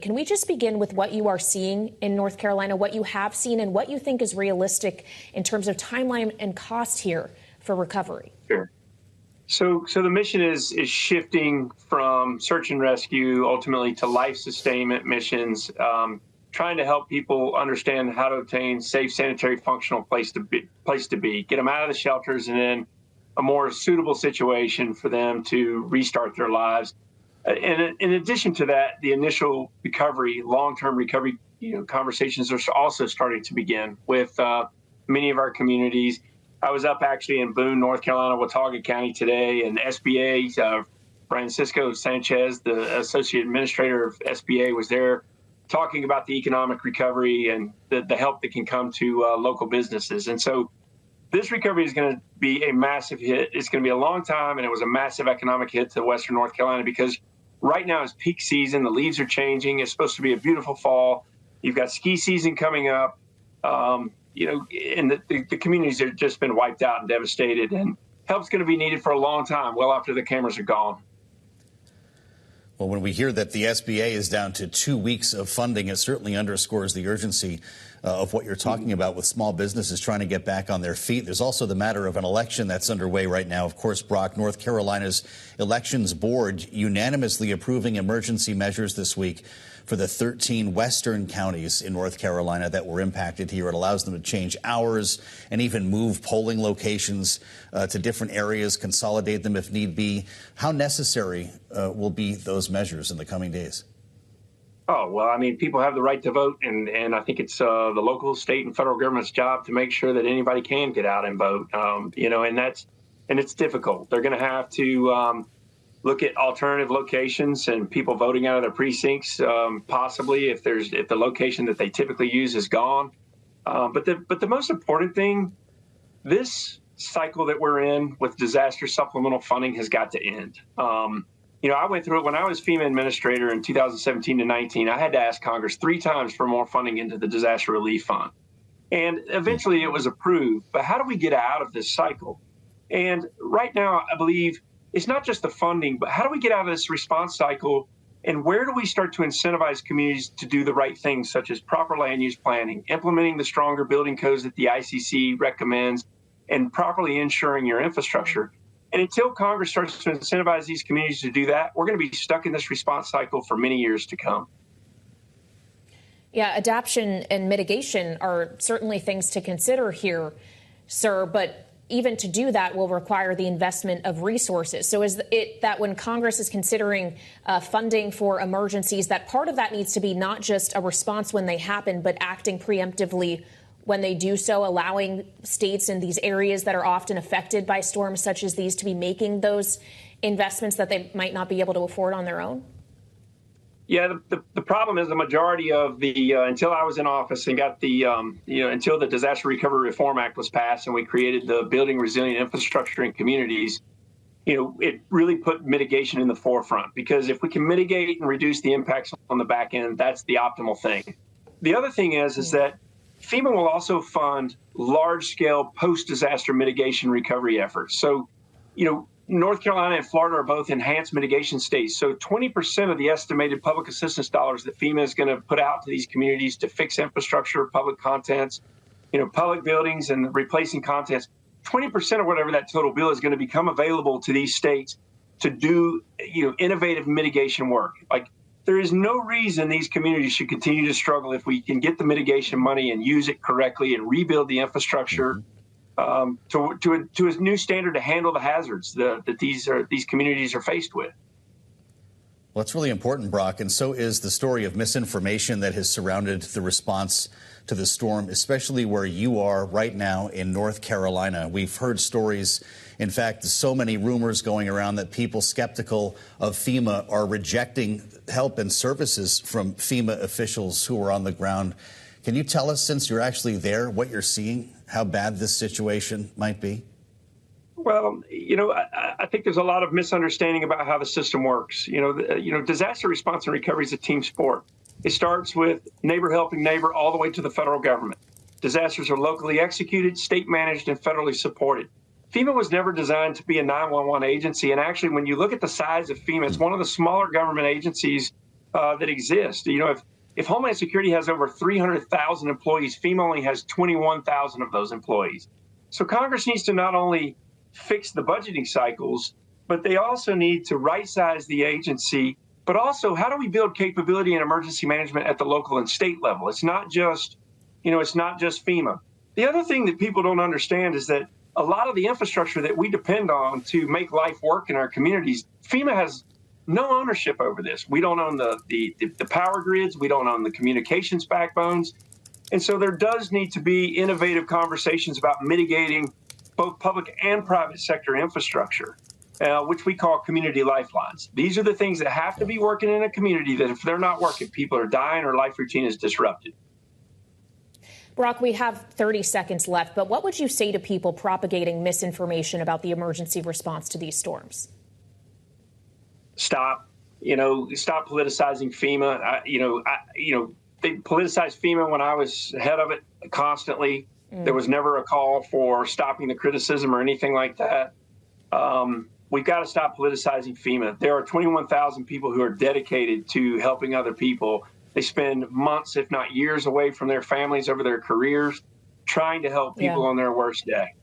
Can we just begin with what you are seeing in North Carolina, what you have seen, and what you think is realistic in terms of timeline and cost here for recovery? Sure. So the mission is shifting from search and rescue ultimately to life sustainment missions, trying to help people understand how to obtain safe, sanitary, functional place to be, get them out of the shelters and in a more suitable situation for them to restart their lives. And in addition to that, the initial recovery, long-term recovery, conversations are also starting to begin with many of our communities. I was up actually in Boone, North Carolina, Watauga County today, and SBA, Francisco Sanchez, the Associate Administrator of SBA, was there talking about the economic recovery and the help that can come to local businesses. And so this recovery is going to be a massive hit. It's going to be a long time, and it was a massive economic hit to Western North Carolina because right now is peak season. The leaves are changing. It's supposed to be a beautiful fall. You've got ski season coming up. And the communities have just been wiped out and devastated, and help's going to be needed for a long time, well after the cameras are gone. Well, when we hear that the SBA is down to 2 weeks of funding, it certainly underscores the urgency of what you're talking about with small businesses trying to get back on their feet. There's also the matter of an election that's underway right now. Of course, Brock, North Carolina's Elections Board unanimously approving emergency measures this week for the 13 western counties in North Carolina that were impacted here. It allows them to change hours and even move polling locations to different areas, consolidate them if need be. How necessary will be those measures in the coming days? Oh, well, I mean, people have the right to vote, and I think it's the local, state, and federal government's job to make sure that anybody can get out and vote. And it's difficult. They're going to have to look at alternative locations and people voting out of their precincts, possibly if the location that they typically use is gone. But the most important thing, this cycle that we're in with disaster supplemental funding has got to end. I went through it when I was FEMA Administrator in 2017 to 19. I had to ask Congress 3 times for more funding into the Disaster Relief Fund. And eventually it was approved. But how do we get out of this cycle? And right now, I believe it's not just the funding, but how do we get out of this response cycle? And where do we start to incentivize communities to do the right things, such as proper land use planning, implementing the stronger building codes that the ICC recommends, and properly insuring your infrastructure? And until Congress starts to incentivize these communities to do that, we're going to be stuck in this response cycle for many years to come. Yeah, adaptation and mitigation are certainly things to consider here, sir, but even to do that will require the investment of resources. So is it that when Congress is considering funding for emergencies, that part of that needs to be not just a response when they happen, but acting preemptively when they do so, allowing states in these areas that are often affected by storms such as these to be making those investments that they might not be able to afford on their own? Yeah, the problem is the majority of the, until I was in office and got the, until the Disaster Recovery Reform Act was passed and we created the Building Resilient Infrastructure in Communities, it really put mitigation in the forefront, because if we can mitigate and reduce the impacts on the back end, that's the optimal thing. The other thing is that FEMA will also fund large-scale post-disaster mitigation recovery efforts. So, North Carolina and Florida are both enhanced mitigation states. So 20% of the estimated public assistance dollars that FEMA is going to put out to these communities to fix infrastructure, public contents, public buildings and replacing contents, 20% of whatever that total bill is going to become available to these states to do, innovative mitigation work. Like, there is no reason these communities should continue to struggle if we can get the mitigation money and use it correctly and rebuild the infrastructure to a new standard to handle the hazards that these communities are faced with. Well, it's really important, Brock, and so is the story of misinformation that has surrounded the response to the storm, especially where you are right now in North Carolina. We've heard stories, in fact, so many rumors going around that people skeptical of FEMA are rejecting help and services from FEMA officials who are on the ground. Can you tell us, since you're actually there, what you're seeing, how bad this situation might be? Well, I think there's a lot of misunderstanding about how the system works. Disaster response and recovery is a team sport. It starts with neighbor helping neighbor all the way to the federal government. Disasters are locally executed, state managed, and federally supported. FEMA was never designed to be a 911 agency. And actually, when you look at the size of FEMA, it's one of the smaller government agencies that exist. You know, if Homeland Security has over 300,000 employees, FEMA only has 21,000 of those employees. So Congress needs to not only fix the budgeting cycles, but they also need to right-size the agency. But also, how do we build capability in emergency management at the local and state level? It's not just, it's not just FEMA. The other thing that people don't understand is that a lot of the infrastructure that we depend on to make life work in our communities, FEMA has no ownership over this. We don't own the power grids. We don't own the communications backbones. And so there does need to be innovative conversations about mitigating both public and private sector infrastructure, which we call community lifelines. These are the things that have to be working in a community that if they're not working, people are dying or life routine is disrupted. Brock, we have 30 seconds left, but what would you say to people propagating misinformation about the emergency response to these storms? Stop. Stop politicizing FEMA. They politicized FEMA when I was head of it constantly. There was never a call for stopping the criticism or anything like that. We've got to stop politicizing FEMA. There are 21,000 people who are dedicated to helping other people. They spend months, if not years, away from their families over their careers, trying to help people on their worst day.